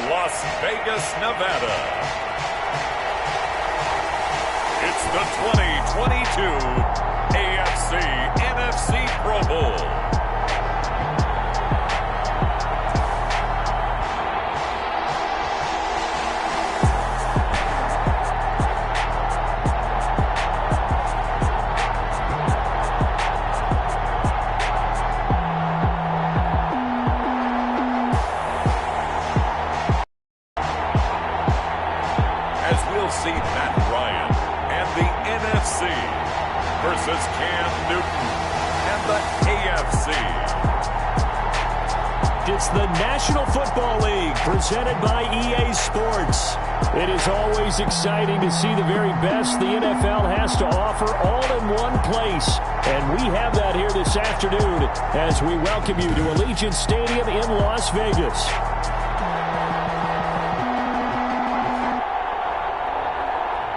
Las Vegas, Nevada. It's the 2022 AFC-NFC Pro Bowl. See Matt Ryan and the NFC versus Cam Newton and the AFC. It's the National Football League presented by EA Sports. It is always exciting to see the very best the NFL has to offer all in one place. And we have that here this afternoon as we welcome you to Allegiant Stadium in Las Vegas.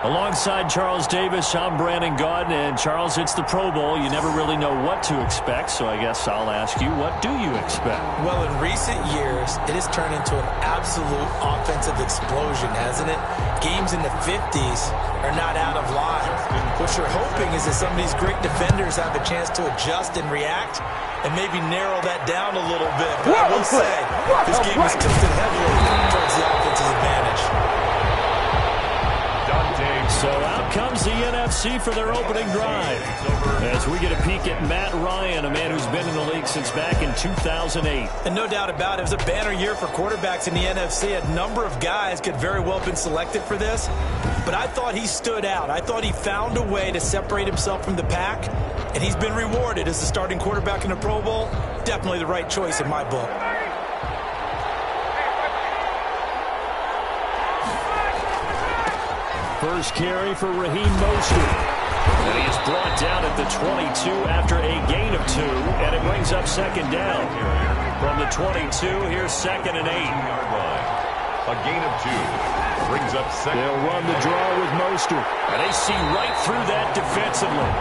Alongside Charles Davis, I'm Brandon Gaudin. And Charles, it's the Pro Bowl. You never really know what to expect, so I guess I'll ask you, what do you expect? Well, in recent years, it has turned into an absolute offensive explosion, hasn't it? Games in the 50s are not out of line. What you're hoping is that some of these great defenders have a chance to adjust and react and maybe narrow that down a little bit. But I will say, this game is tilted heavily towards the offense's advantage. So out comes the NFC for their opening drive as we get a peek at Matt Ryan, a man who's been in the league since back in 2008. And no doubt about it, it was a banner year for quarterbacks in the NFC. A number of guys could very well have been selected for this, but I thought he stood out. I thought he found a way to separate himself from the pack, and he's been rewarded as the starting quarterback in the Pro Bowl. Definitely the right choice in my book. First carry for Raheem Mostert. And he is brought down at the 22 after a gain of 2, and it brings up second down. From the 22, here's 2nd and 8. A gain of 2 brings up second. They'll run the draw with Mostert. And they see right through that defensively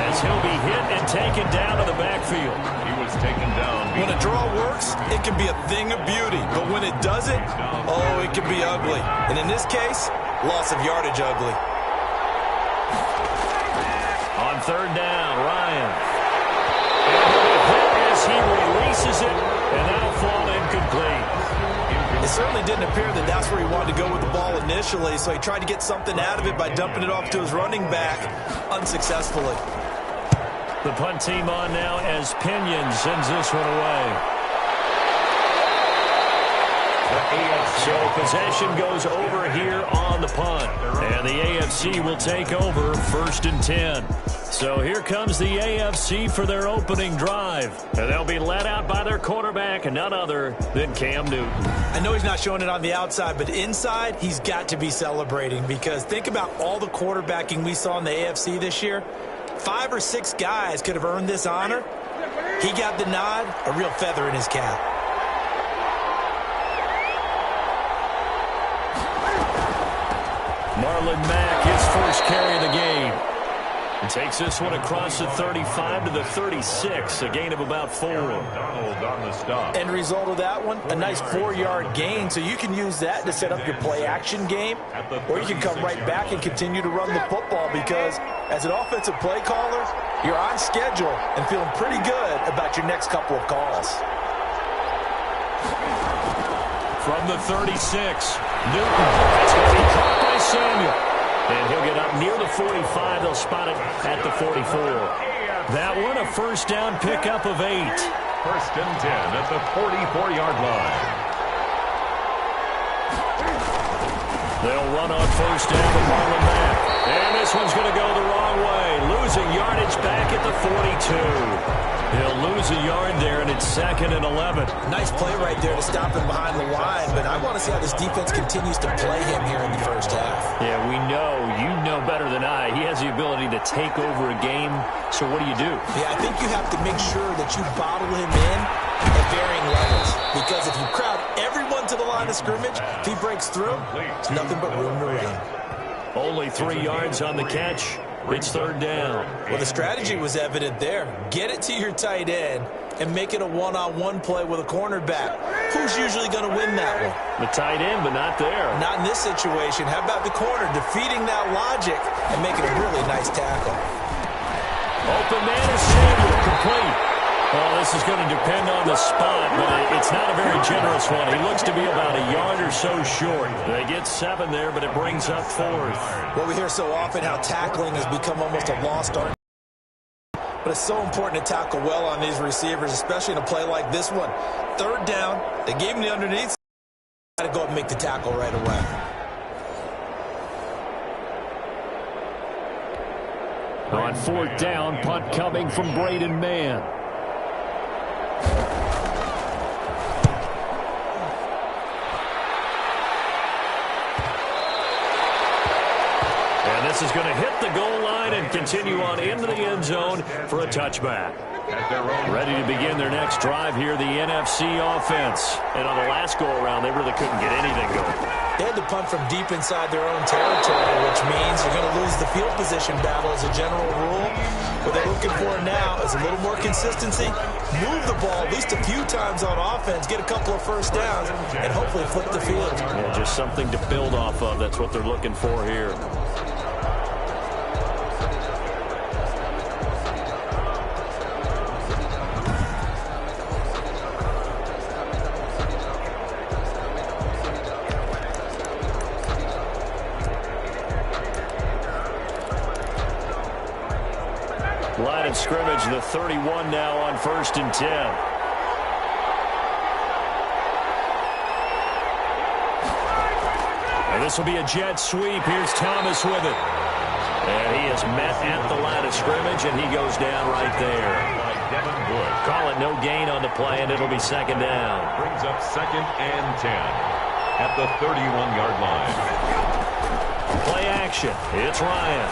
as he'll be hit and taken down to the backfield. He was taken down. When a draw works, it can be a thing of beauty. But when it doesn't, oh, it can be ugly. And in this case, loss of yardage ugly. On third down, Ryan. And as he releases it, and that'll fall incomplete. It certainly didn't appear that that's where he wanted to go with the ball initially, so he tried to get something out of it by dumping it off to his running back unsuccessfully. The punt team on now as Pinion sends this one away. So possession goes over here on the punt. And the AFC will take over 1st and 10. So here comes the AFC for their opening drive. And they'll be led out by their quarterback, and none other than Cam Newton. I know he's not showing it on the outside, but inside, he's got to be celebrating. Because think about all the quarterbacking we saw in the AFC this year. 5 or 6 guys could have earned this honor. He got the nod, a real feather in his cap. Marlon Mack, his first carry of the game. And takes this one across the 35 to the 36, a gain of about 4. Donald on the stop. End result of that one, a nice 4-yard gain. So you can use that to set up your play-action game, or you can come right back and continue to run the football because as an offensive play caller, you're on schedule and feeling pretty good about your next couple of calls. From the 36, Newton. It's going to be caught by Samuel. And he'll get up near the 45. They'll spot it at the 44. That one, a first down pickup of 8. 1st and 10 at the 44-yard line. They'll run on first down with Marlon Mack. And this one's going to go the wrong way. Losing yardage back at the 42. He'll lose a yard there, and it's 2nd and 11. Nice play right there to stop him behind the line, but I want to see how this defense continues to play him here in the first half. Yeah, we know. You know better than I. He has the ability to take over a game, so what do you do? Yeah, I think you have to make sure that you bottle him in at varying levels, because if you crowd everyone to the line of scrimmage, if he breaks through, it's nothing but room to run. Only 3 yards on the catch. It's third down. Well, the strategy was evident there. Get it to your tight end and make it a one-on-one play with a cornerback. Who's usually going to win that one? The tight end, but not there. Not in this situation. How about the corner defeating that logic and making a really nice tackle? Open man is Samuel, complete. Well, this is going to depend on the spot, but it's not a very generous one. He looks to be about a yard or so short. They get 7 there, but it brings up 4th. Well, we hear so often how tackling has become almost a lost art. But it's so important to tackle well on these receivers, especially in a play like this one. Third down, they gave him the underneath. Got to go up and make the tackle right away. On 4th down, punt coming from Braden Mann. And this is going to hit the goal line and continue on into the end zone for a touchback. Ready to begin their next drive here, the NFC offense. And on the last go-around, they really couldn't get anything going. They had to punt from deep inside their own territory, which means you're going to lose the field position battle as a general rule. What they're looking for now is a little more consistency, move the ball at least a few times on offense, get a couple of first downs, and hopefully flip the field. Yeah, just something to build off of. That's what they're looking for here. Line of scrimmage, the 31 now on 1st and 10. And this will be a jet sweep. Here's Thomas with it. And he is met at the line of scrimmage, and he goes down right there. Call it no gain on the play, and it'll be 2nd down. Brings up 2nd and 10 at the 31-yard line. Play action. It's Ryan.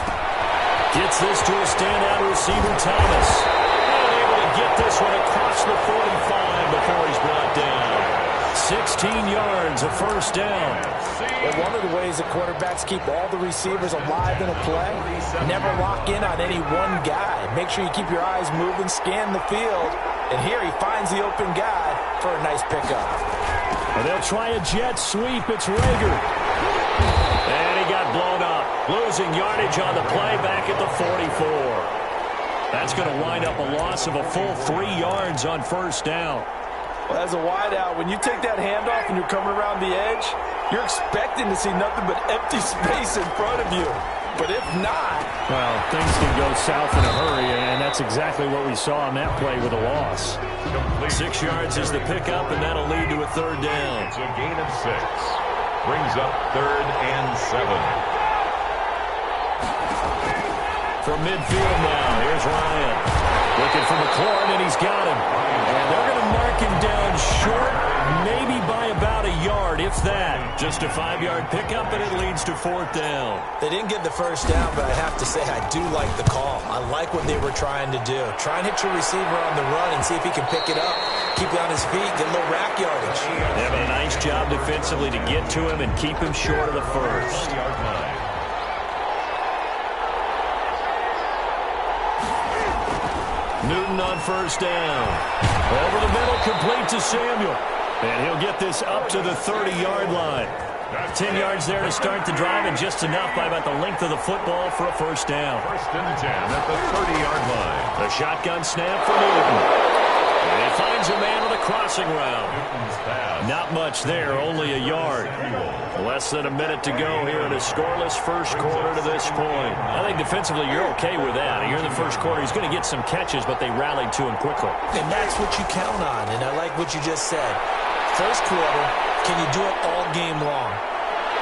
Gets this to a standout receiver, Thomas. And able to get this one across the 45 before he's brought down. 16 yards, a 1st down. Well, one of the ways that quarterbacks keep all the receivers alive in a play, never lock in on any one guy. Make sure you keep your eyes moving, scan the field. And here he finds the open guy for a nice pickup. And they'll try a jet sweep. It's Rager. And he got blown up. Losing yardage on the play back at the 44. That's going to wind up a loss of a full 3 yards on 1st down. Well, as a wideout, when you take that handoff and you're coming around the edge, you're expecting to see nothing but empty space in front of you. But if not... Well, things can go south in a hurry, and that's exactly what we saw on that play with a loss. 6 yards is the pickup, and that'll lead to a 3rd down. It's a gain of 6. Brings up 3rd and 7. From midfield now, here's Ryan. Looking for McLaurin, and he's got him. And they're going to mark him down short, maybe by about a yard, if that. Just a 5-yard pickup, and it leads to 4th down. They didn't get the first down, but I have to say I do like the call. I like what they were trying to do. Try and hit your receiver on the run and see if he can pick it up. Keep it on his feet, get a little rack yardage. They have a nice job defensively to get to him and keep him short of the first. Newton on 1st down. Over the middle, complete to Samuel. And he'll get this up to the 30-yard line. 10 yards there to start the drive, and just enough by about the length of the football for a 1st down. 1st and 10 at the 30-yard line. A shotgun snap for Newton. And he finds a man with a crossing route. Not much there, only a yard. Less than a minute to go here in a scoreless first quarter to this point. I think defensively you're okay with that. You're in the first quarter. He's going to get some catches, but they rallied to him quickly. And that's what you count on, and I like what you just said. First quarter, can you do it all game long?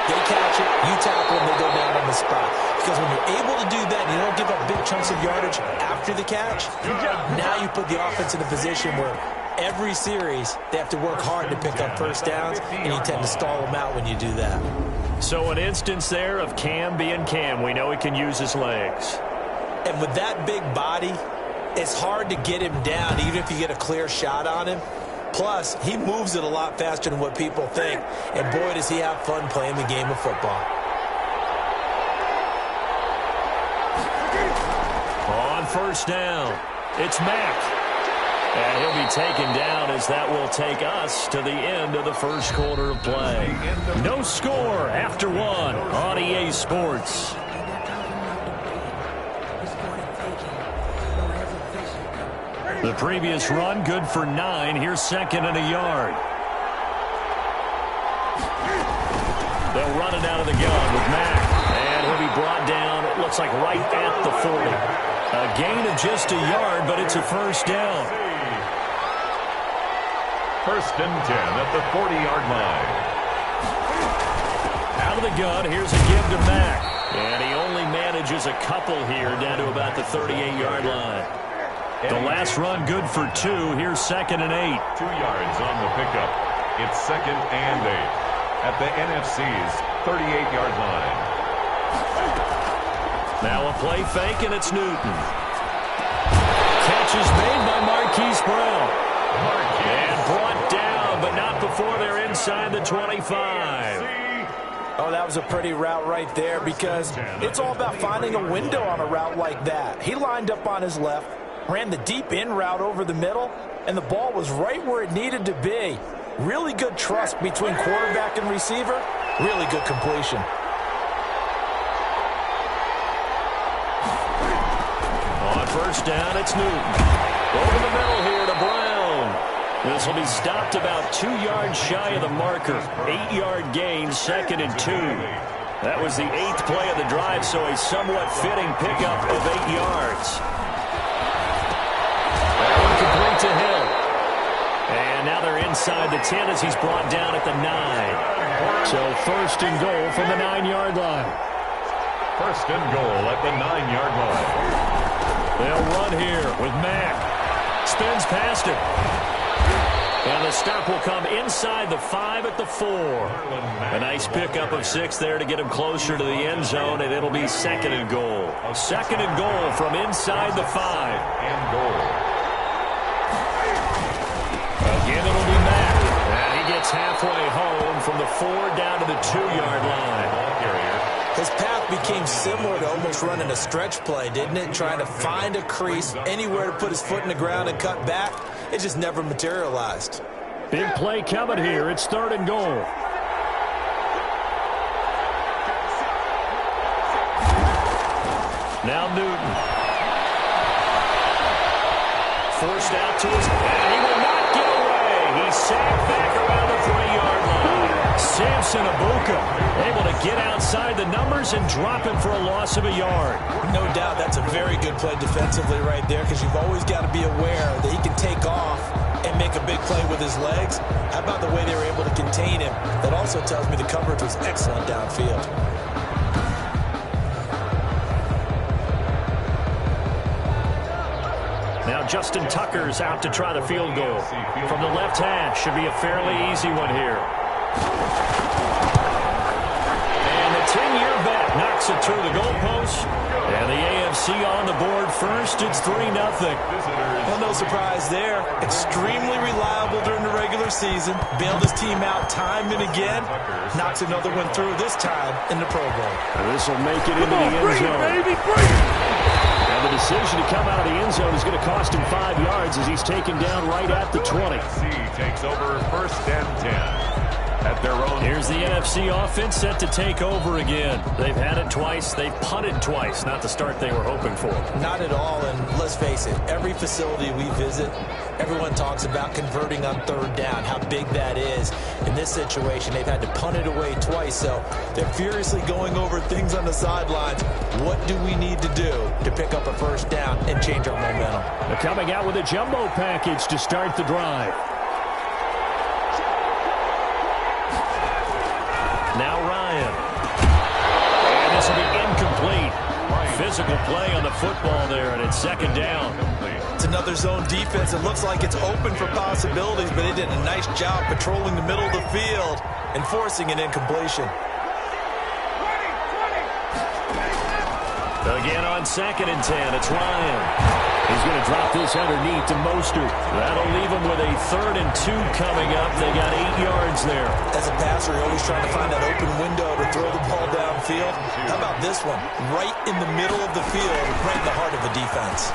They catch it, you tackle them, they go down on the spot. Because when you're able to do that, and you don't give up big chunks of yardage after the catch, now you put the offense in a position where every series they have to work hard to pick up first downs, and you tend to stall them out when you do that. So an instance there of Cam being Cam. We know he can use his legs. And with that big body, it's hard to get him down, even if you get a clear shot on him. Plus, he moves it a lot faster than what people think. And boy, does he have fun playing the game of football. first down. It's Mack. And he'll be taken down as that will take us to the end of the first quarter of play. No score after one on EA Sports. The previous run, good for 9. Here's second and a yard. They'll run it out of the gun with Mack. And he'll be brought down, it looks like right at the 40. A gain of just a yard, but it's a first down. First and 10 at the 40-yard line. Out of the gun, here's a give to Mack. And he only manages a couple here down to about the 38-yard line. The last run good for 2. Here's second and 8. 2 yards on the pickup. It's second and 8 at the NFC's 38-yard line. Now a play fake, and it's Newton. Catch is made by Marquise Brown. And brought down, but not before they're inside the 25. Oh, that was a pretty route right there because it's all about finding a window on a route like that. He lined up on his left, ran the deep in route over the middle, and the ball was right where it needed to be. Really good trust between quarterback and receiver. Really good completion. On first down, it's Newton. Over the middle here to Brown. This will be stopped about 2 yards shy of the marker. 8-yard gain, second and 2. That was the 8th play of the drive, so a somewhat fitting pickup of 8 yards. That one complete to Hill. And now they're inside the 10 as he's brought down at the 9. So first and goal from the 9-yard line. First and goal at the 9-yard line. They'll run here with Mack. Spins past it. And the stop will come inside the 5 at the 4. A nice pickup of 6 there to get him closer to the end zone, and it'll be second and goal. Second and goal from inside the 5. And goal. Again, it'll be Mack. And he gets halfway home from the 4 down to the 2-yard line. Ball carrier. His path became similar to almost running a stretch play, didn't it? Trying to find a crease, anywhere to put his foot in the ground and cut back. It just never materialized. Big play coming here. It's third and goal. Now Newton. Forced out to his... And he will not get away. He's sacked back around the 3-yard line. Samson Abuka able to get outside the numbers and drop him for a loss of a yard. No doubt that's a very good play defensively right there because you've always got to be aware that he can take off and make a big play with his legs. How about the way they were able to contain him? That also tells me the coverage was excellent downfield. Now Justin Tucker's out to try the field goal. From the left hash, should be a fairly easy one here. And the 10-year vet knocks it through the goalpost. And the AFC on the board first. It's 3-0. Well, no surprise there. Extremely reliable during the regular season. Bailed his team out time and again. Knocks another one through this time in the Pro Bowl. This will make it into the end zone. And the decision to come out of the end zone is going to cost him 5 yards as he's taken down right at the 20. Takes over first and 10. At their own. Here's the NFC offense set to take over again. They've had it twice. They've punted twice. Not the start they were hoping for. Not at all, and let's face it, every facility we visit, everyone talks about converting on third down, how big that is. In this situation, they've had to punt it away twice, so they're furiously going over things on the sidelines. What do we need to do to pick up a first down and change our momentum? They're coming out with a jumbo package to start the drive. Now Ryan. And this will be incomplete. Physical play on the football there, and it's second down. It's another zone defense. It looks like it's open for possibilities, but they did a nice job patrolling the middle of the field and forcing an incompletion. Again on second and 10, it's Ryan. He's going to drop this underneath to Mostert. That'll leave him with a 3rd and 2 coming up. They got 8 yards there. As a passer, you're always trying to find that open window to throw the ball downfield. How about this one? Right in the middle of the field, right in the heart of the defense.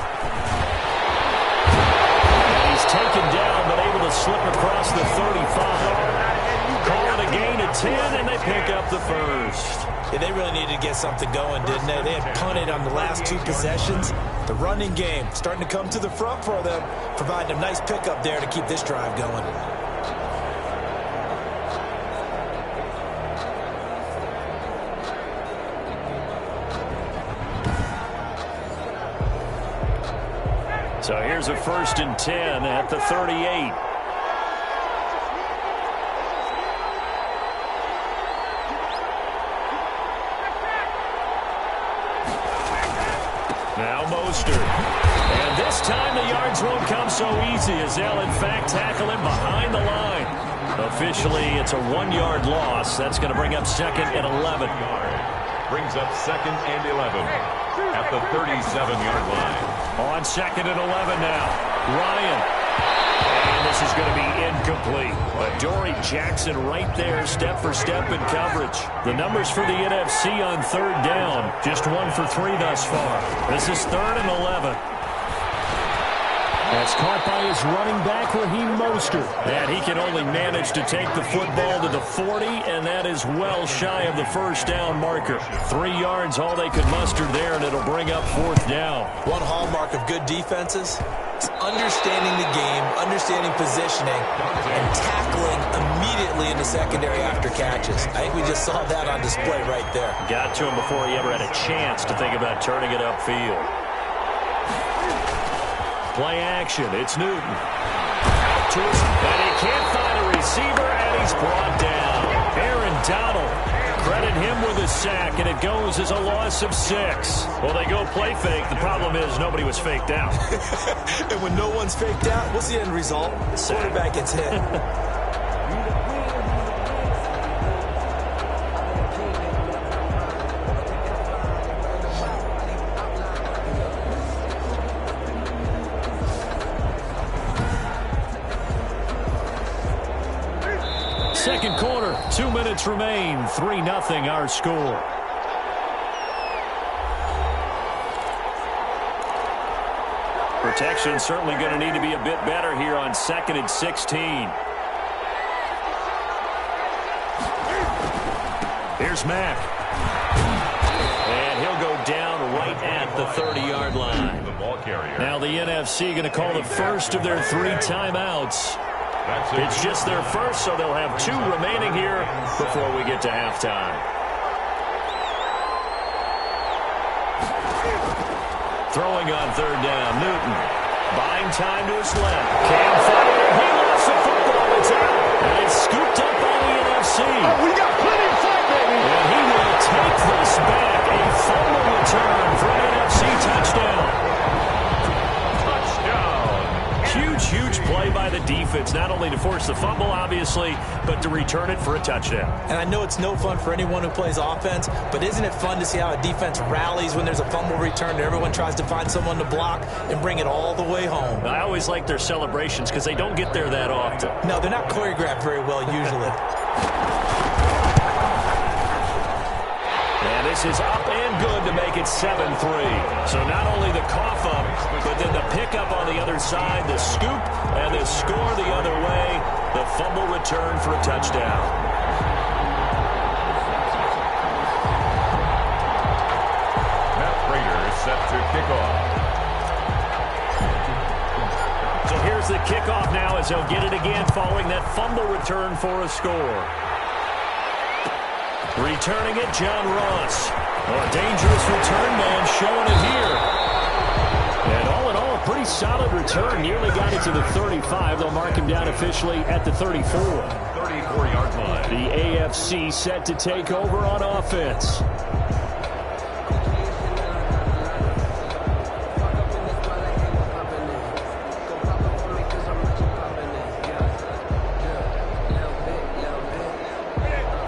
And he's taken down, but able to slip across the 35. Call it a gain of 10, and they pick up the first. Yeah, they really needed to get something going, didn't they? They had punted on the last 2 possessions. The running game starting to come to the front for them, providing a nice pickup there to keep this drive going. So here's a 1st and 10 at the 38. Now Mostert. And this time the yards won't come so easy as they'll in fact tackle him behind the line. Officially, it's a 1-yard loss. That's going to bring up 2nd and 11. Brings up 2nd and 11 at the 37-yard line. On 2nd and 11 now. Ryan. And this is going to be incomplete. But Dory Jackson right there, step for step in coverage. The numbers for the NFC on 3rd down. Just 1 for 3 thus far. This is 3rd and 11. That's caught by his running back, Raheem Mostert. And he can only manage to take the football to the 40, and that is well shy of the 1st down marker. 3 yards, all they could muster there, and it'll bring up 4th down. One hallmark of good defenses is understanding the game, understanding positioning, and tackling immediately in the secondary after catches. I think we just saw that on display right there. Got to him before he ever had a chance to think about turning it upfield. Play action. It's Newton. Out to his, and he can't find a receiver, and he's brought down. Aaron Donald. Credit him with a sack, and it goes as a loss of 6. Well, they go play fake. The problem is nobody was faked out. And when no one's faked out, what's the end result? The quarterback gets hit. Second quarter, 2 minutes remain. 3-0 our score. Protection certainly going to need to be a bit better here on 2nd and 16. Here's Mack. And he'll go down right at the 30-yard line. The ball carrier. Now the NFC going to call the first of their 3 timeouts. It's just their first, so they'll have 2 remaining here before we get to halftime. Throwing on 3rd down, Newton. Buying time to his left. Cam fire. He lost the football. It's out. And it's scooped up by the NFC. Oh, we got plenty of fight, baby. And he will take this back. A fumble return for an NFC touchdown. Huge play by the defense, not only to force the fumble, obviously, but to return it for a touchdown. And I know it's no fun for anyone who plays offense, but isn't it fun to see how a defense rallies when there's a fumble return and everyone tries to find someone to block and bring it all the way home? I always like their celebrations because they don't get there that often. No, they're not choreographed very well usually. And this is up and good to make it 7-3. So not only the cough up, but then the pickup on the other side, the scoop, and the score the other way. The fumble return for a touchdown. Matt Prater is set to kick off. So here's the kickoff now as they'll get it again following that fumble return for a score. Returning it, John Ross. Oh, a dangerous return man showing it here. And all in all, a pretty solid return. Nearly got it to the 35. They'll mark him down officially at the 34. 34-yard line. The AFC set to take over on offense.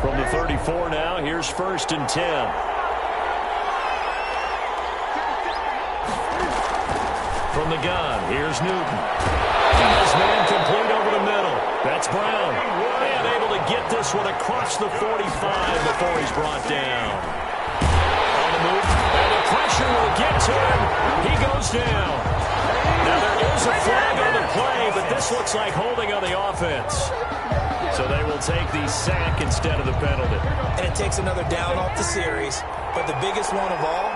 From the 34 now, here's 1st and 10. From the gun. Here's Newton. He has man complete over the middle. That's Brown. And able to get this one across the 45 before he's brought down. On the move. And the pressure will get to him. He goes down. Now there is a flag on the play, but this looks like holding on the offense. So they will take the sack instead of the penalty. And it takes another down off the series. But the biggest one of all,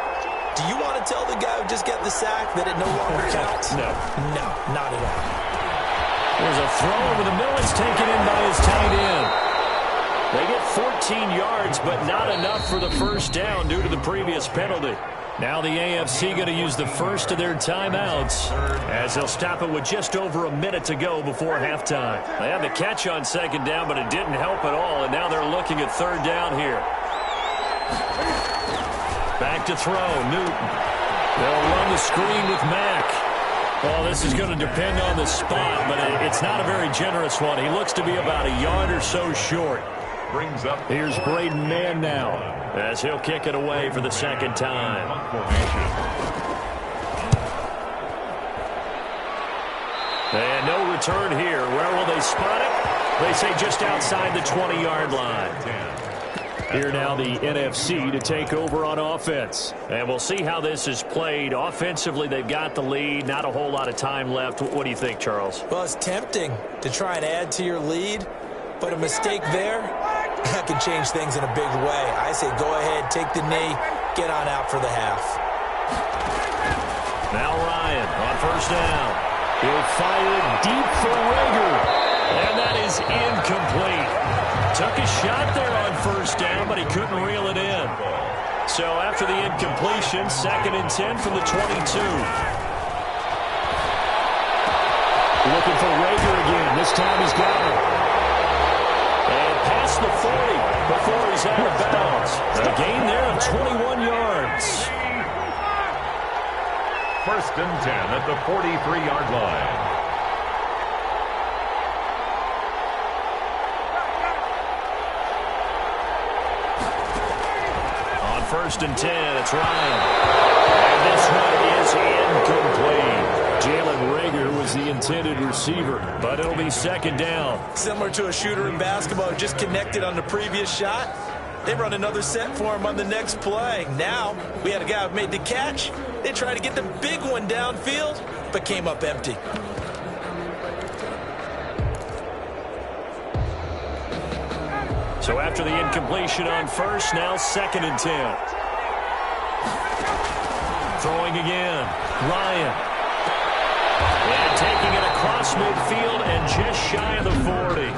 do you want to tell the guy who just got the sack that it no longer counts? No. No, not at all. There's a throw over the middle. It's taken in by his tight end. They get 14 yards, but not enough for the first down due to the previous penalty. Now the AFC going to use the first of their timeouts as they'll stop it with just over a minute to go before halftime. They had the catch on second down, but it didn't help at all, and now they're looking at third down here. Back to throw, Newton. They'll run the screen with Mack. Well, this is going to depend on the spot, but it's not a very generous one. He looks to be about a yard or so short. Brings up. Here's Braden Mann now as he'll kick it away for the second time. And no return here. Where will they spot it? They say just outside the 20-yard line. Here now the NFC to take over on offense. And we'll see how this is played. Offensively, they've got the lead. Not a whole lot of time left. What do you think, Charles? Well, it's tempting to try and add to your lead, but a mistake there, that can change things in a big way. I say go ahead, take the knee, get on out for the half. Now Ryan on first down. He'll fire deep for Rager. And that is incomplete. Took a shot there on first down, but he couldn't reel it in. So after the incompletion, 2nd and 10 from the 22. Looking for Rager again. This time he's got it. And past the 40 before he's out of bounds. A gain there of 21 yards. 1st and 10 at the 43-yard line. On 1st and 10, it's Ryan. And this one is incomplete. Jalen Rager was the intended receiver, but it'll be 2nd down. Similar to a shooter in basketball, just connected on the previous shot. They run another set for him on the next play. Now, we had a guy who made the catch. They tried to get the big one downfield, but came up empty. So after the incompletion on first, now 2nd and 10. Throwing again, Ryan. And taking it across midfield and just shy of the 40.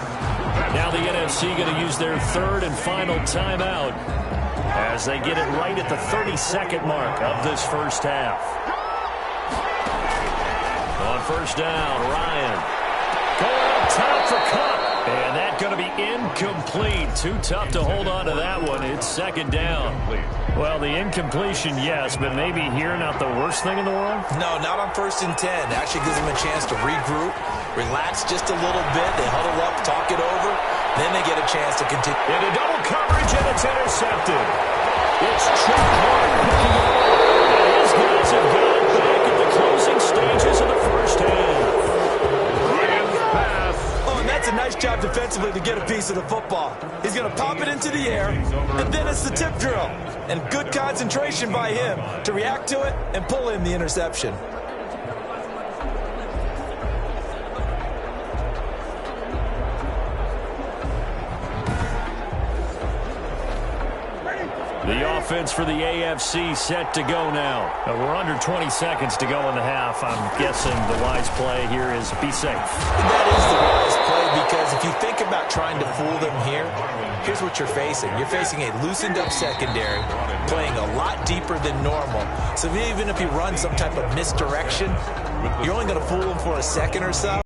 Now the NFC going to use their 3rd and final timeout as they get it right at the 32nd mark of this first half. On first down, Ryan. Going up top for Cup. And that's going to be incomplete. Too tough to hold on to that one. It's 2nd down. Well, the incompletion, yes, but maybe here not the worst thing in the world? No, not on 1st and 10. Actually gives them a chance to regroup, relax just a little bit. They huddle up, talk it over. Then they get a chance to continue. Into double coverage, and it's intercepted. It's Chuck Clark picking it up. And his guys have got it back at the closing stages of the first half. That's a nice job defensively to get a piece of the football. He's going to pop it into the air, and then it's the tip drill. And good concentration by him to react to it and pull in the interception. The offense for the AFC set to go now. We're under 20 seconds to go in the half. I'm guessing the wise play here is be safe. That is the wise play, because if you think about trying to fool them here, here's what you're facing. You're facing a loosened up secondary, playing a lot deeper than normal. So even if you run some type of misdirection, you're only going to fool them for a second or so.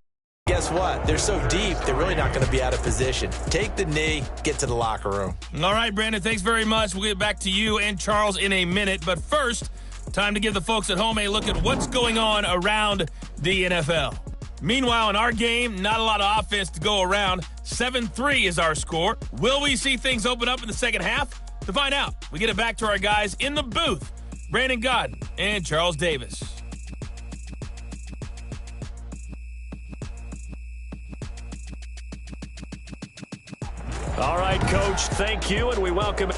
Guess what? They're so deep, they're really not going to be out of position. Take the knee, get to the locker room. All right, Brandon, thanks very much. We'll get back to you and Charles in a minute. But first, time to give the folks at home a look at what's going on around the NFL. Meanwhile, in our game, not a lot of offense to go around. 7-3 is our score. Will we see things open up in the second half? To find out, we get it back to our guys in the booth, Brandon Gaudin and Charles Davis. All right, Coach, thank you, and we welcome...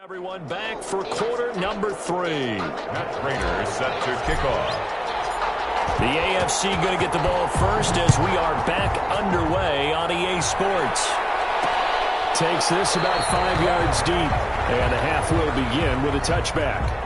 Everyone back for quarter number 3. Matt Prater set to kick off. The AFC going to get the ball first as we are back underway on EA Sports. Takes this about 5 yards deep, and the half will begin with a touchback.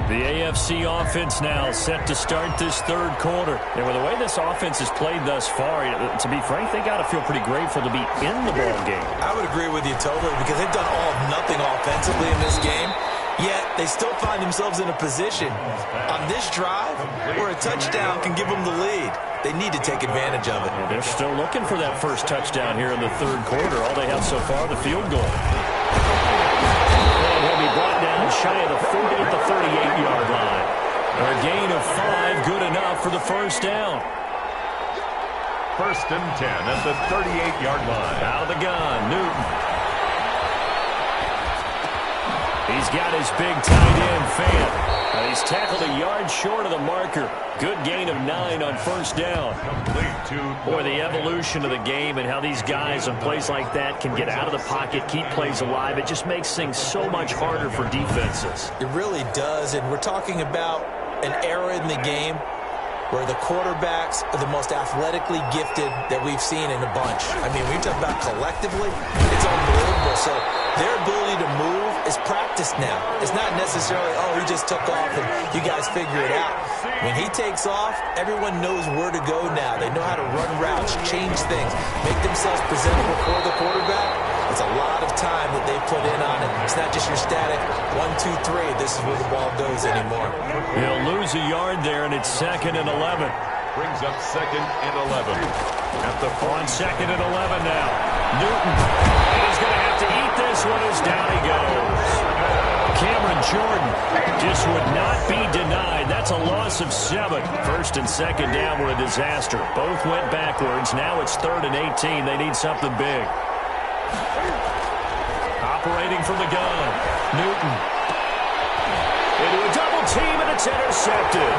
The AFC offense now set to start this third quarter. And with the way this offense has played thus far, to be frank, they got to feel pretty grateful to be in the ball game. I would agree with you totally because they've done all of nothing offensively in this game. Yet they still find themselves in a position on this drive where a touchdown can give them the lead. They need to take advantage of it. And they're still looking for that first touchdown here in the third quarter. All they have so far, the field goal. And he'll be brought down shy of the 38-yard line. A gain of 5, good enough for the first down. First and 10 at the 38-yard line. Out of the gun, Newton. He's got his big tight end, Fant. He's tackled a yard short of the marker. Good gain of 9 on first down. Boy, the evolution of the game and how these guys on plays like that can get out of the pocket, keep plays alive, it just makes things so much harder for defenses. It really does, and we're talking about an era in the game where the quarterbacks are the most athletically gifted that we've seen in a bunch. I mean, when you talk about collectively, it's unbelievable. So their ability to move is practiced now. It's not necessarily, oh, he just took off and you guys figure it out. When he takes off, everyone knows where to go now. They know how to run routes, change things, make themselves presentable for the quarterback. It's a lot of time that they put in on it. It's not just your static 1, 2, 3. This is where the ball goes anymore. He'll lose a yard there, and it's 2nd and 11. Brings up 2nd and 11. At the on 2nd and 11 now. Newton. He's going to have to eat this one as down he goes. Cameron Jordan just would not be denied. That's a loss of 7. First and second down were a disaster. Both went backwards. Now it's 3rd and 18. They need something big. Operating from the gun, Newton. Into a double team, and it's intercepted.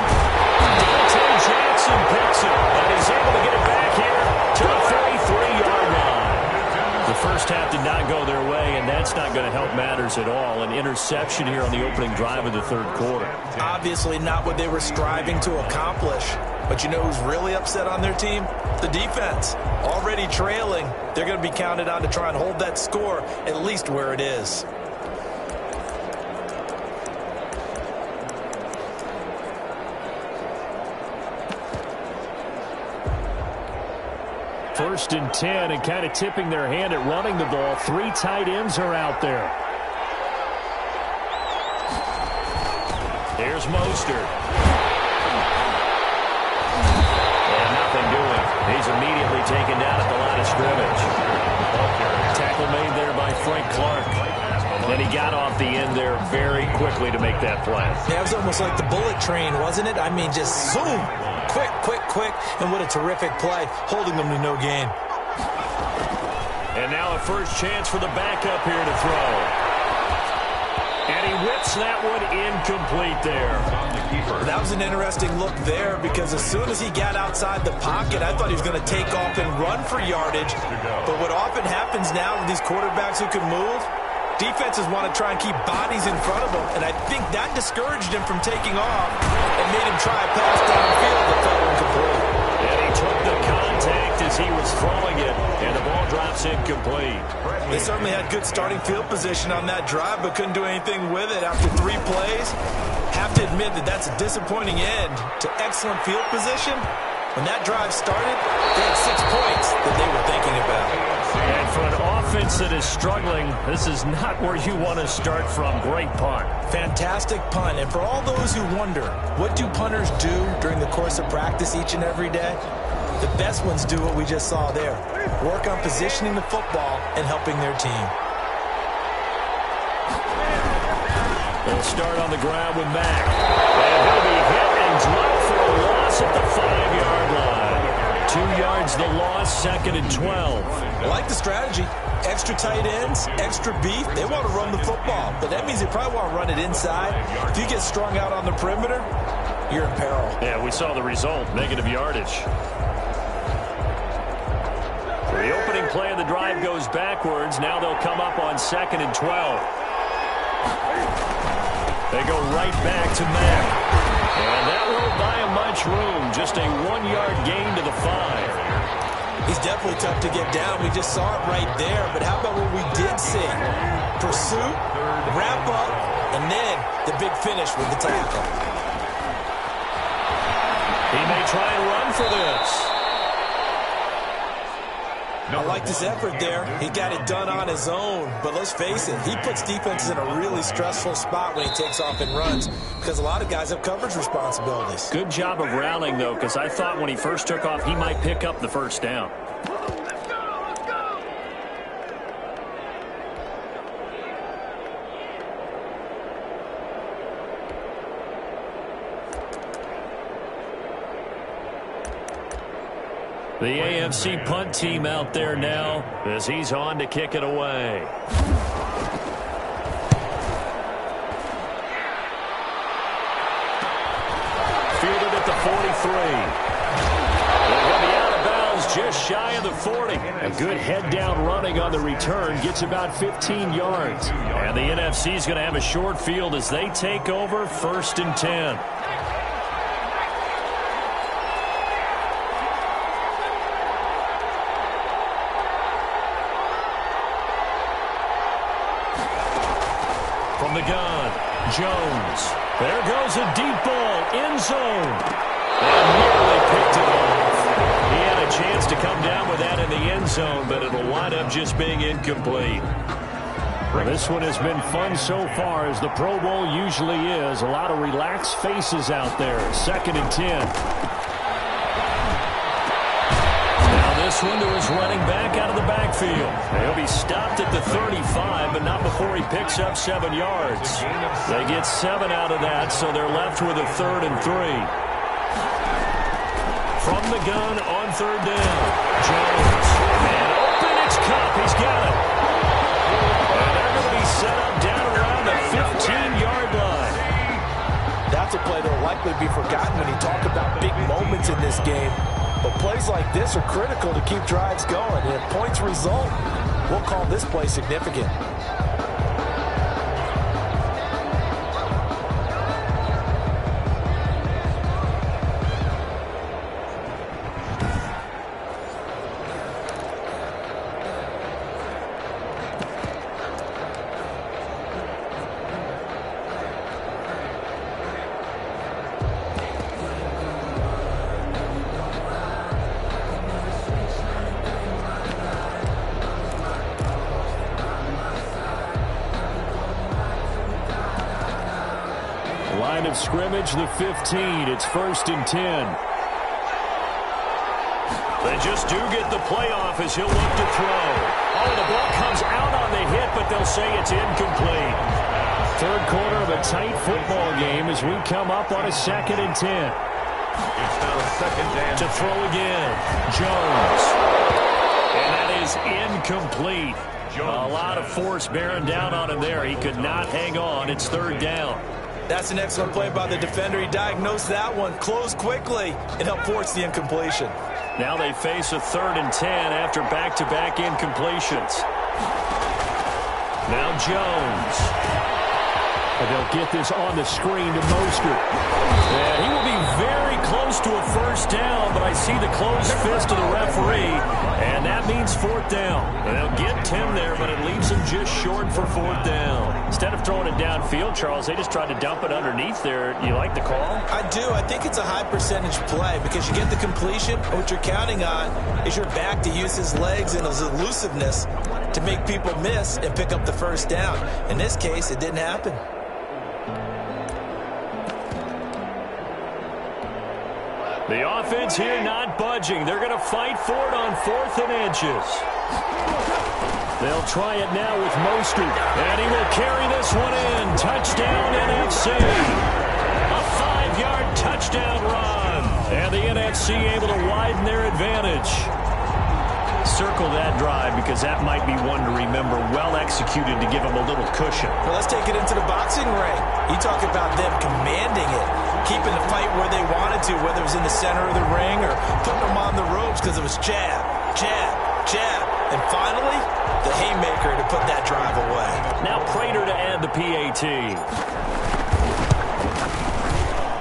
Dante Jackson picks it, and he's able to get it back here to the 33-yard line. The first half did not go their way, and that's not going to help matters at all. An interception here on the opening drive of the third quarter. Obviously not what they were striving to accomplish. But you know who's really upset on their team? The defense. Already trailing. They're going to be counted on to try and hold that score at least where it is. 1st and 10 and kind of tipping their hand at running the ball. 3 tight ends are out there. Here's Mostert. And nothing doing. He's immediately taken down at the line of scrimmage. Tackle made there by Frank Clark. And he got off the end there very quickly to make that play. Yeah, it was almost like the bullet train, wasn't it? I mean, just zoom. Quick, quick, quick. And what a terrific play, holding them to no gain. And now a first chance for the backup here to throw. And he whips that one incomplete there. That was an interesting look there because as soon as he got outside the pocket, I thought he was going to take off and run for yardage. But what often happens now with these quarterbacks who can move, defenses want to try and keep bodies in front of them, and I think that discouraged him from taking off and made him try a pass downfield that fell incomplete. And he took the contact as he was throwing it, and the ball drops incomplete. They certainly had good starting field position on that drive, but couldn't do anything with it after 3 plays. Have to admit that that's a disappointing end to excellent field position. When that drive started, they had 6 points that they were thinking about. And for an offense that is struggling, this is not where you want to start from. Great punt. Fantastic punt. And for all those who wonder, what do punters do during the course of practice each and every day? The best ones do what we just saw there. Work on positioning the football and helping their team. They'll start on the ground with Mack. And he'll be hit and dropped for a loss at the 5-yard line. 2 yards the loss, 2nd and 12. I like the strategy. Extra tight ends, extra beef. They want to run the football, but that means they probably want to run it inside. If you get strung out on the perimeter, you're in peril. Yeah, we saw the result, negative yardage. The opening play of the drive goes backwards. Now they'll come up on 2nd and 12. They go right back to Mack. And that won't buy him much room. Just a 1-yard gain to the 5. He's definitely tough to get down. We just saw it right there. But how about what we did see? Pursuit, wrap up, and then the big finish with the tackle. He may try and run for this. I like his effort there. He got it done on his own. But let's face it, he puts defenses in a really stressful spot when he takes off and runs because a lot of guys have coverage responsibilities. Good job of rallying, though, because I thought when he first took off, he might pick up the first down. The AFC punt team out there now as he's on to kick it away. Fielded at the 43. They're going to be out of bounds just shy of the 40. A good head-down running on the return gets about 15 yards. And the NFC is going to have a short field as they take over 1st and 10. From the gun, Jones. There goes a deep ball, end zone. And nearly picked it off. He had a chance to come down with that in the end zone, but it'll wind up just being incomplete. Well, this one has been fun so far, as the Pro Bowl usually is. A lot of relaxed faces out there. 2nd and 10. This one to his running back out of the backfield. He'll be stopped at the 35, but not before he picks up 7 yards. They get 7 out of that, so they're left with a 3rd and 3. From the gun on 3rd down, Jones. And open, it's Kupp. He's got it. And they're going to be set up down around the 15-yard line. That's a play that will likely be forgotten when you talk about big moments in this game. But plays like this are critical to keep drives going. And if points result, we'll call this play significant. of scrimmage, the 15. It's 1st and 10. They just do get the playoff as he'll look to throw. Oh, the ball comes out on the hit, but they'll say it's incomplete. Third quarter of a tight football game as we come up on a 2nd and 10. It's now 2nd and to throw again. Jones. And that is incomplete. A lot of force bearing down on him there. He could not hang on. It's 3rd down. That's an excellent play by the defender. He diagnosed that one, closed quickly, and helped force the incompletion. Now they face a 3rd and 10 after back-to-back incompletions. Now Jones. And they'll get this on the screen to Mostert. And he will be very close to a 1st down, but I see the closed fist of the referee, and that means 4th down. And they'll get 10 there, but it leaves them just short for 4th down. Instead of throwing it downfield, Charles, they just tried to dump it underneath there. You like the call? I do. I think it's a high percentage play because you get the completion, and what you're counting on is your back to use his legs and his elusiveness to make people miss and pick up the 1st down. In this case, it didn't happen. The offense here not budging. They're going to fight for it on 4th and inches. They'll try it now with Mostert. And he will carry this one in. Touchdown, NFC. A 5-yard touchdown run. And the NFC able to widen their advantage. Circle that drive because that might be one to remember. Well executed to give them a little cushion. Well, let's take it into the boxing ring. You talk about them commanding it, keeping the fight where they wanted to, whether it was in the center of the ring or putting them on the ropes because it was jab, jab, jab. And finally, the haymaker to put that drive away. Now Prater to add the PAT.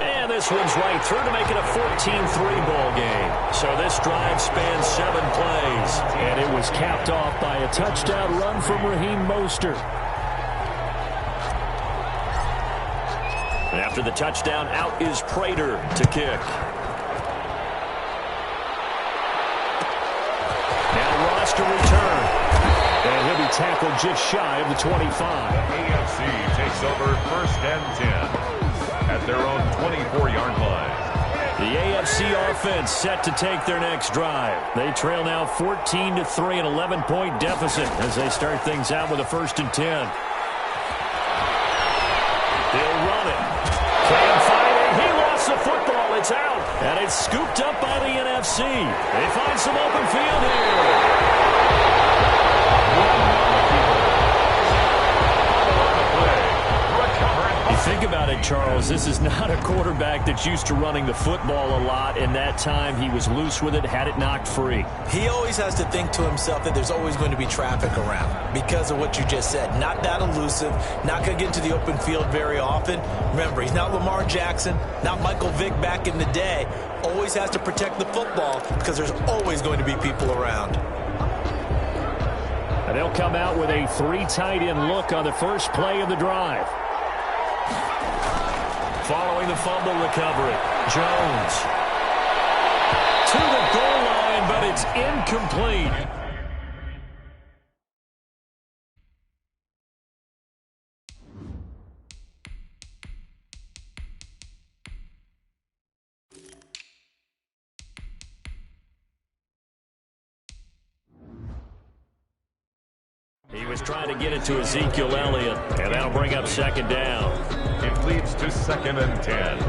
And this one's right through to make it a 14-3 ball game. So this drive spans 7 plays. And it was capped off by a touchdown run from Raheem Mostert. And after the touchdown, out is Prater to kick. Now Ross to return. And he'll be tackled just shy of the 25. The AFC takes over 1st and 10 at their own 24-yard line. The AFC offense set to take their next drive. They trail now 14-3, an 11-point deficit as they start things out with a 1st and 10. They'll run it. Can't find it. He lost the football. It's out. And it's scooped up by the NFC. They find some open field here. Think about it, Charles. This is not a quarterback that's used to running the football a lot, and that time he was loose with it, had it knocked free. He always has to think to himself that there's always going to be traffic around because of what you just said. Not that elusive, not going to get into the open field very often. Remember, he's not Lamar Jackson, not Michael Vick back in the day. Always has to protect the football because there's always going to be people around. And they'll come out with a 3 tight end look on the first play of the drive. Following the fumble recovery, Jones to the goal line, but it's incomplete. He was trying to get it to Ezekiel Elliott, and that'll bring up 2nd down. It leads to 2nd and 10.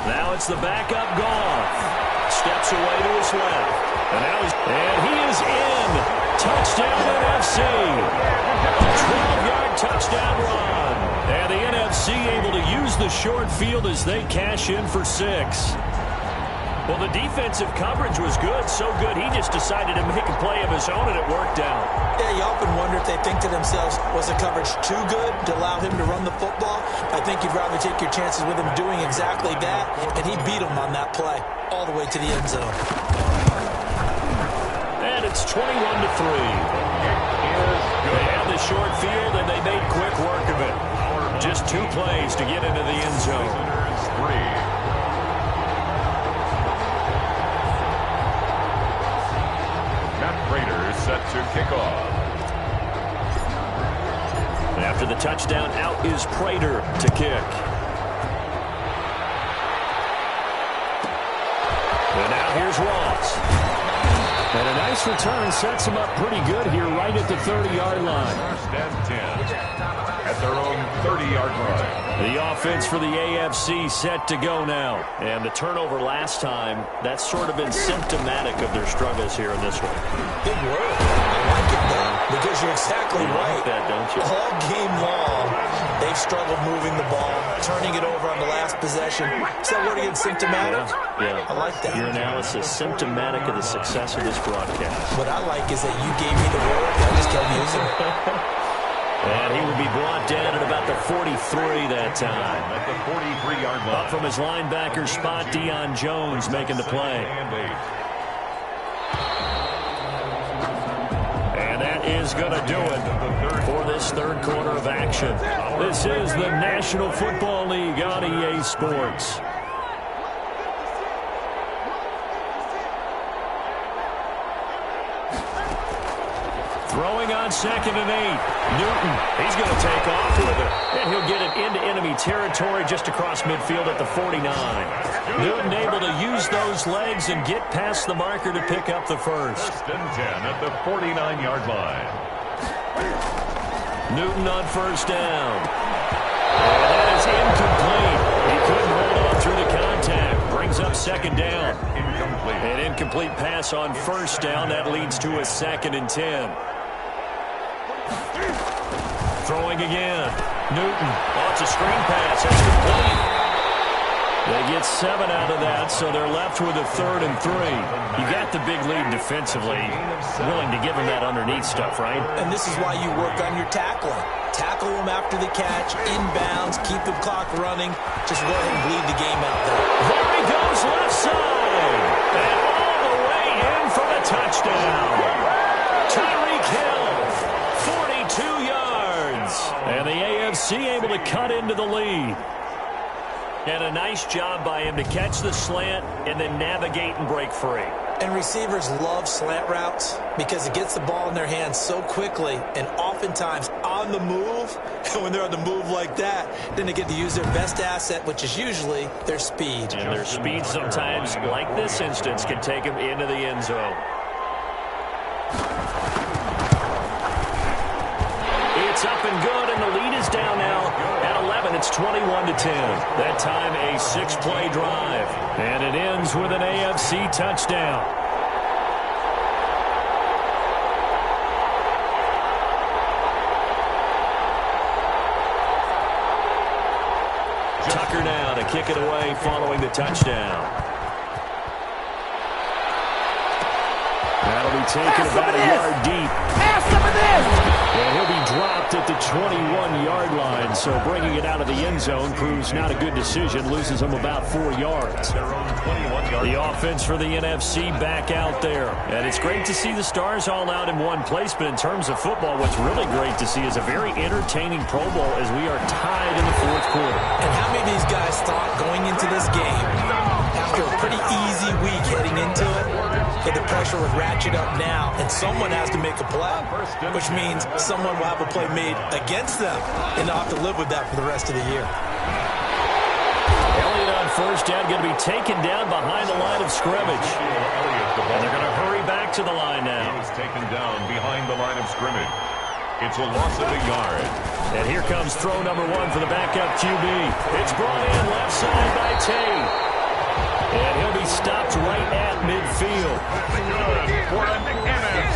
Now it's the backup Goff. Steps away to his left. And he is in. Touchdown NFC. 12-yard touchdown run. And the NFC able to use the short field as they cash in for 6. Well, the defensive coverage was good, so good he just decided to make a play of his own, and it worked out. Yeah, you often wonder if they think to themselves, was the coverage too good to allow him to run the football? I think you'd rather take your chances with him doing exactly that, and he beat him on that play all the way to the end zone. And it's 21-3. 2 plays to get into the end zone. Matt Prater set to kick off. After the touchdown, out is Prater to kick. And now here's Ross. And a nice return sets him up pretty good here right at the 30-yard line. First and 10 at their own 30-yard line. The offense for the AFC set to go now. And the turnover last time, that's sort of been symptomatic of their struggles here in this one. Big word. I like it, though, because you're exactly right. Like that, don't you? All game long, they've struggled moving the ball, turning it over on the last possession. Is that word again, symptomatic? Yeah. I like that. Your analysis, symptomatic of the success of this broadcast. What I like is that you gave me the word, I just kept using it. And he will be brought down at about the 43 that time. At the 43-yard line. Up from his linebacker spot, Deion Jones making the play. And that is going to do it for this third quarter of action. This is the National Football League on EA Sports. Throwing on 2nd and 8. Newton, he's going to take off with it. And he'll get it into enemy territory just across midfield at the 49. Newton able to use those legs and get past the marker to pick up the first. First and 10 at the 49-yard line. Newton on first down. And that is incomplete. He couldn't hold on through the contact. Brings up 2nd down. Incomplete. An incomplete pass on first down. That leads to a 2nd and 10. Throwing again. Newton. Oh, it's a screen pass. That's complete. They get 7 out of that, so they're left with a 3rd and 3. You got the big lead defensively. Willing to give them that underneath stuff, right? And this is why you work on your tackling. Tackle them after the catch, inbounds, keep the clock running. Just go ahead and bleed the game out there. There he goes left side. And all the way in for the touchdown. Tyreek Hill, 42 yards. And the AFC able to cut into the lead. And a nice job by him to catch the slant and then navigate and break free. And receivers love slant routes because it gets the ball in their hands so quickly and oftentimes on the move. And when they're on the move like that, then they get to use their best asset, which is usually their speed. And their speed sometimes, like this instance, can take them into the end zone. It's up and good, and the lead is down now at 11. It's 21-10. That time a 6-play drive. And it ends with an AFC touchdown. Tucker now to kick it away following the touchdown. That'll be taken about a yard deep. Have some of this! And he'll be dropped at the 21-yard line, so bringing it out of the end zone proves not a good decision. Loses him about 4 yards. The offense for the NFC back out there. And it's great to see the stars all out in one place, but in terms of football, what's really great to see is a very entertaining Pro Bowl as we are tied in the 4th quarter. And how many of these guys thought going into this game, after a pretty easy week heading into it, that the pressure would ratchet up now, and someone has to make a play, which means someone will have a play made against them, and they'll have to live with that for the rest of the year. Elliott on first down, going to be taken down behind the line of scrimmage. And they're going to hurry back to the line now. He was taken down behind the line of scrimmage. It's a loss of a yard. And here comes throw number 1 for the backup QB. It's brought in left side by Tate. And he'll be stopped right at midfield.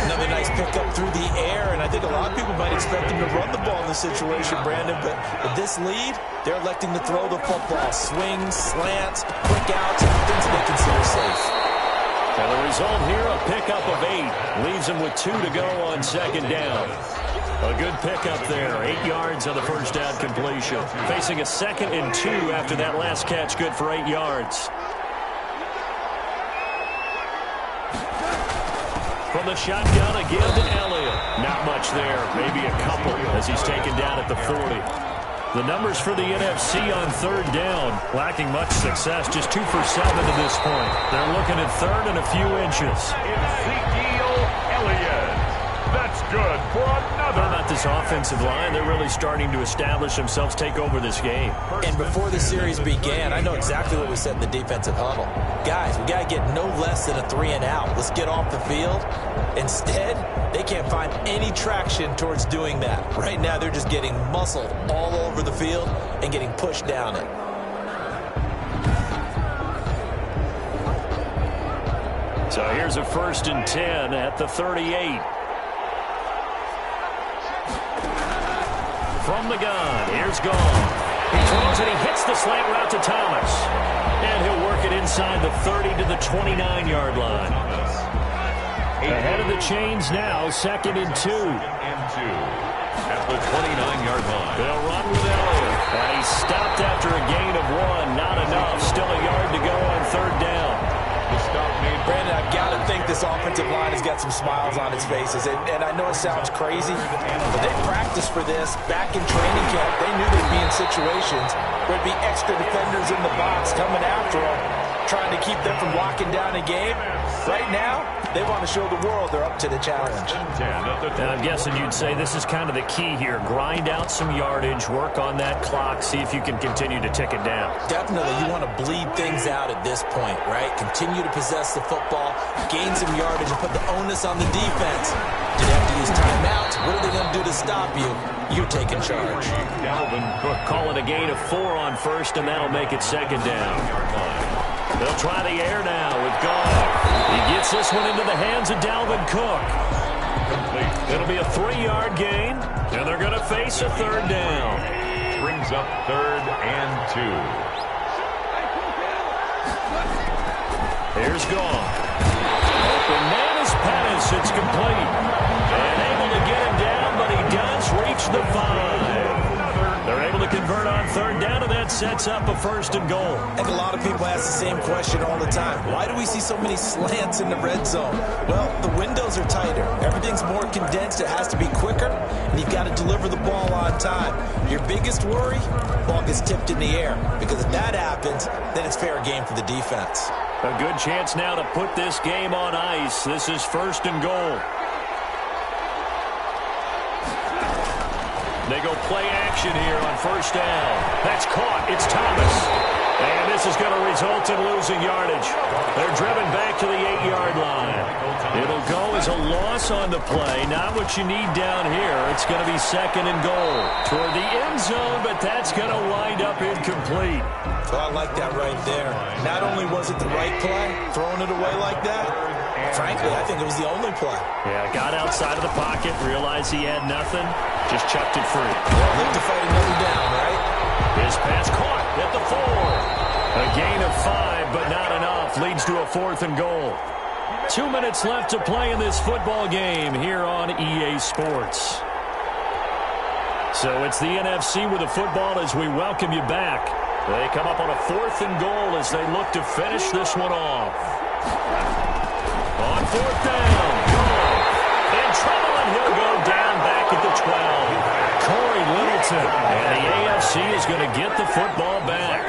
Another nice pickup through the air, and I think a lot of people might expect him to run the ball in this situation, Brandon, but with this lead, they're electing to throw the football. Swings, slants, quick outs, things they consider safe. And the result here, a pickup of 8. Leaves him with 2 to go on 2nd down. A good pickup there. 8 yards on the first down completion. Facing a 2nd and 2 after that last catch, good for 8 yards. From the shotgun again to Elliott. Not much there. Maybe a couple as he's taken down at the 40. The numbers for the NFC on third down, lacking much success, just 2 for 7 to this point. They're looking at third and a few inches. Ezekiel Elliott. That's good for another. How about this offensive line? They're really starting to establish themselves, take over this game. And before the series began, I know exactly what we said in the defensive huddle. Guys, we got to get no less than a 3-and-out. Let's get off the field. Instead, they can't find any traction towards doing that. Right now, they're just getting muscled all over the field and getting pushed down it. So here's a 1st and 10 at the 38. From the gun, here's Gone. He throws it, he hits the slant route to Thomas. And he'll work it inside the 30 to the 29-yard line. Ahead of the chains now, 2nd and 2. At the 29-yard line. They'll run with Elliott. And he's stopped after a gain of 1. Not enough. Still a yard to go on 3rd down. The stop made. Brandon, I've got to think this offensive line has got some smiles on its faces. And I know it sounds crazy, but they practiced for this back in training camp. They knew they'd be in situations where there'd be extra defenders in the box coming after them, trying to keep them from locking down a game. Right now, they want to show the world they're up to the challenge. And I'm guessing you'd say this is kind of the key here. Grind out some yardage, work on that clock, see if you can continue to tick it down. Definitely, you want to bleed things out at this point, right? Continue to possess the football, gain some yardage, and put the onus on the defense. Do they have to use timeouts? What are they going to do to stop you? You're taking charge. Dalvin Cook calling a gain of 4 on 1st, and that'll make it 2nd down. They'll try the air now with Goff. He gets this one into the hands of Dalvin Cook. It'll be a 3-yard gain, and they're going to face a 3rd down. Brings up 3rd and 2. Here's Goff. Open man is Pettis. It's complete. And able to get him down, but he does reach the 5. They're able to convert on 3rd down, and that sets up a 1st and goal. I think a lot of people ask the same question all the time. Why do we see so many slants in the red zone? Well, the windows are tighter. Everything's more condensed. It has to be quicker, and you've got to deliver the ball on time. Your biggest worry, ball gets tipped in the air, because if that happens, then it's fair game for the defense. A good chance now to put this game on ice. This is 1st and goal. They go play action here on 1st down. That's caught. It's Thomas. And this is going to result in losing yardage. They're driven back to the 8-yard line. It'll go as a loss on the play. Not what you need down here. It's going to be 2nd and goal toward the end zone, but that's going to wind up incomplete. Well, I like that right there. Not only was it the right play, throwing it away like that, frankly, I think it was the only play. Yeah, got outside of the pocket, realized he had nothing, just chucked it free. Well, look to fight another down, right? His pass caught at the 4. A gain of 5, but not enough. Leads to a 4th and goal. 2 minutes left to play in this football game here on EA Sports. So it's the NFC with the football as we welcome you back. They come up on a 4th and goal as they look to finish this one off. On 4th down, Goff in trouble, and he'll go down back at the 12. Corey Littleton, and the AFC is going to get the football back.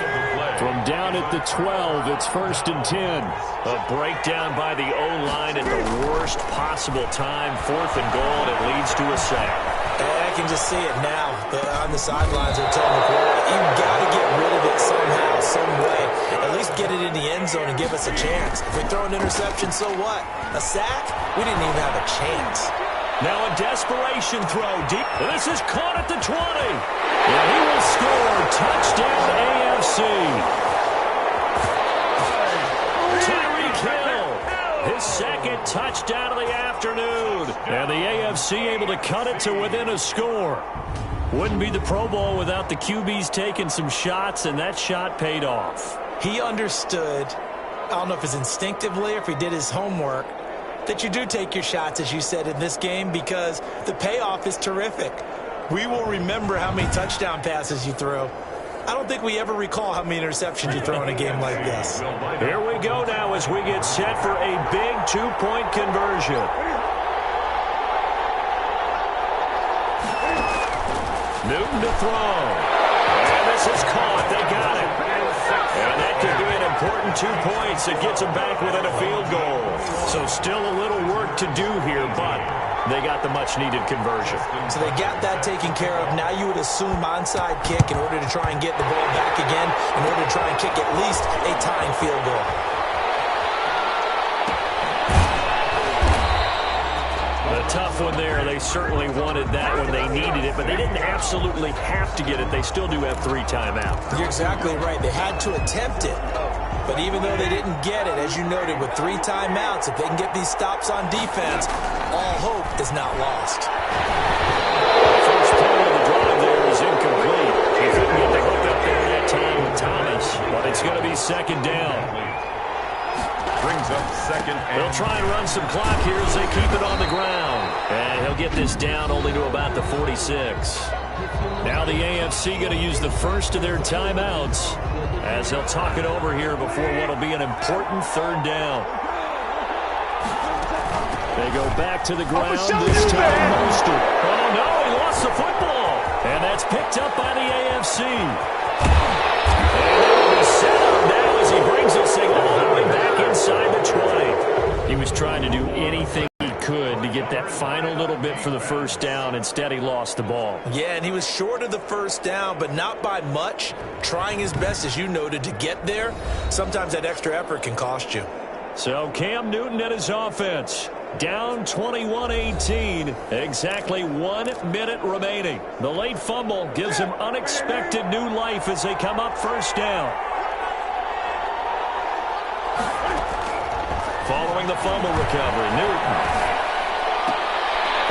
From down at the 12, it's 1st and 10. A breakdown by the O-line at the worst possible time. 4th and goal, and it leads to a sack. I can just see it now. On the sidelines, they're telling the quarterback, you've got to get rid of it somehow, some way. At least get it in the end zone and give us a chance. If we throw an interception, so what? A sack? We didn't even have a chance. Now a desperation throw deep. This is caught at the 20. And he will score. Touchdown AFC. Tyreek Hill. His 2nd touchdown of the afternoon. And the AFC able to cut it to within a score. Wouldn't be the Pro Bowl without the QBs taking some shots, and that shot paid off. He understood, I don't know if it's instinctively or if he did his homework, that you do take your shots, as you said, in this game, because the payoff is terrific. We will remember how many touchdown passes you threw. I don't think we ever recall how many interceptions you throw in a game like this. Here we go now as we get set for a big 2-point conversion. Newton to throw. This is caught. They got it. And that could be an important 2 points. It gets them back within a field goal. So still a little work to do here, but they got the much-needed conversion. So they got that taken care of. Now you would assume onside kick in order to try and get the ball back again, in order to try and kick at least a tying field goal. A tough one there. They certainly wanted that when they needed it, but they didn't absolutely have to get it. They still do have 3 timeouts. You're exactly right. They had to attempt it. But even though they didn't get it, as you noted, with 3 timeouts, if they can get these stops on defense, all hope is not lost. First play of the drive there is incomplete. He couldn't get the hook up there that time with Thomas, but it's going to be second down. Brings up second. They'll try and run some clock here as they keep it on the ground. And he'll get this down only to about the 46. Now the AFC going to use the first of their timeouts as they'll talk it over here before what will be an important third down. They go back to the ground this time. Mostert. Oh, no, he lost the football. And that's picked up by the AFC. And it will set up now as he brings this thing all the way back inside the 20. He was trying to do anything he could to get that final little bit for the first down. Instead, he lost the ball. Yeah, and he was short of the first down, but not by much. Trying his best, as you noted, to get there. Sometimes that extra effort can cost you. So Cam Newton and his offense down 21-18. Exactly 1 minute remaining. The late fumble gives them unexpected new life as they come up first down. Following the fumble recovery, Newton.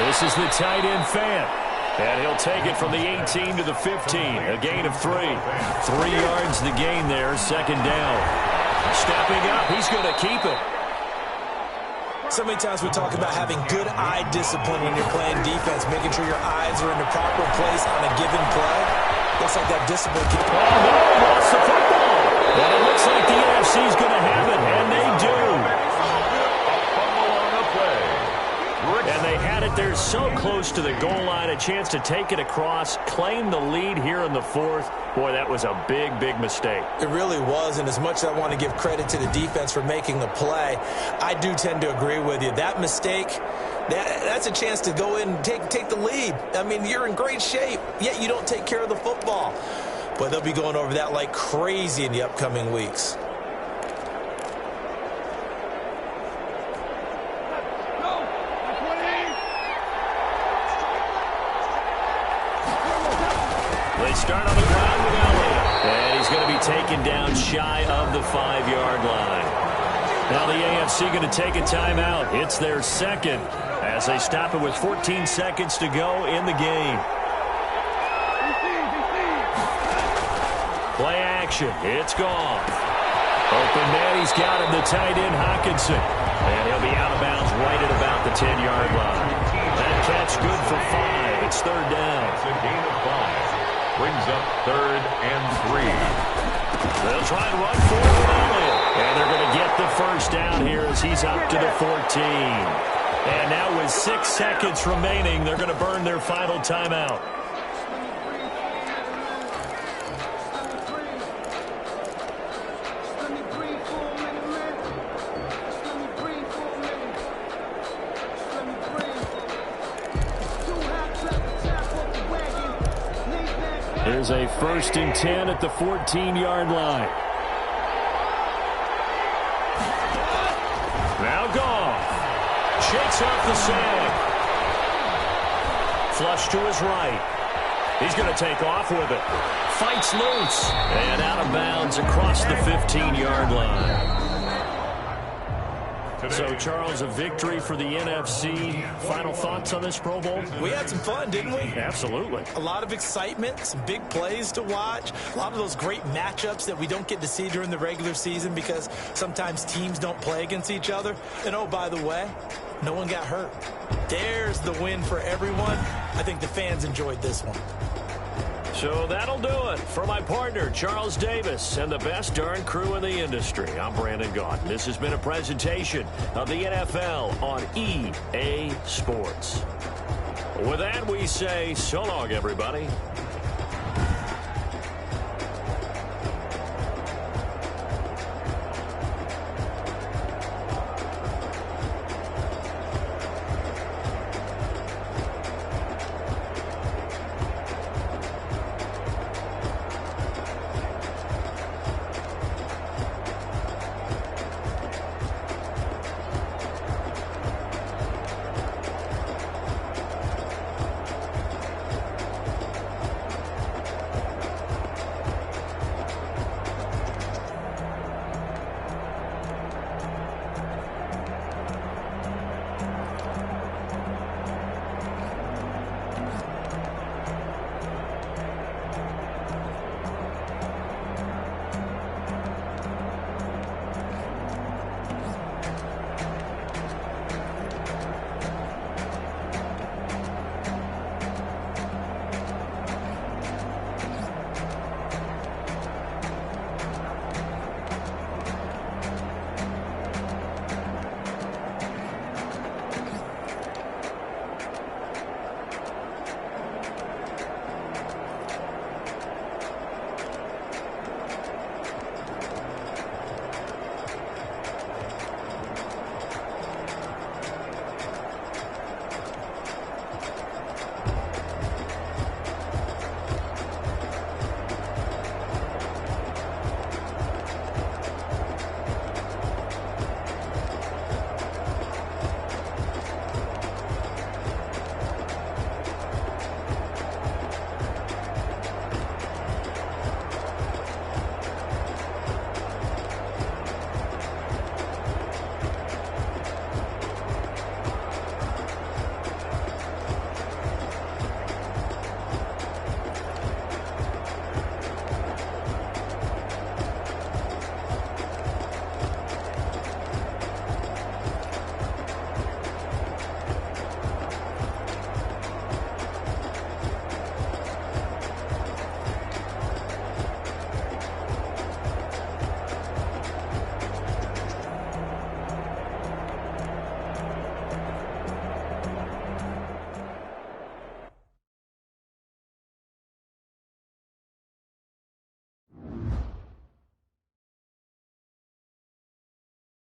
This is the tight end Fant. And he'll take it from the 18 to the 15. A gain of 3. 3 yards the gain there, second down. Stepping up, he's going to keep it. So many times we talk about having good eye discipline when you're playing defense, making sure your eyes are in the proper place on a given play. Looks like that discipline can... Oh, no, he lost the football. But it looks like the AFC's going to have it, and they do. And they had it there so close to the goal line, a chance to take it across, claim the lead here in the fourth. Boy, that was a big, big mistake. It really was, and as much as I want to give credit to the defense for making the play, I do tend to agree with you. That mistake, that's a chance to go in and take the lead. I mean, you're in great shape, yet you don't take care of the football. But they'll be going over that like crazy in the upcoming weeks. They start on the ground with Elliott. And he's going to be taken down shy of the 5-yard line. Now the AFC going to take a timeout. It's their second as they stop it with 14 seconds to go in the game. Play action. It's gone. Open man. He's got him, the tight end Hockenson. And he'll be out of bounds right at about the 10-yard line. That catch good for 5. It's third down. It's a gain of 5. Brings up 3rd and 3. They'll try and run forward with Elliott. And they're going to get the first down here as he's up to the 14. And now with 6 seconds remaining, they're going to burn their final timeout. Here's a 1st and 10 at the 14-yard line. Now Goff shakes off the sand. Flush to his right. He's going to take off with it. Fights loose. And out of bounds across the 15-yard line. So, Charles, a victory for the NFC. Final thoughts on this Pro Bowl? We had some fun, didn't we? Absolutely. A lot of excitement, some big plays to watch, a lot of those great matchups that we don't get to see during the regular season because sometimes teams don't play against each other. And, oh, by the way, no one got hurt. There's the win for everyone. I think the fans enjoyed this one. So that'll do it for my partner, Charles Davis, and the best darn crew in the industry. I'm Brandon Gaudin. This has been a presentation of the NFL on EA Sports. With that, we say so long, everybody.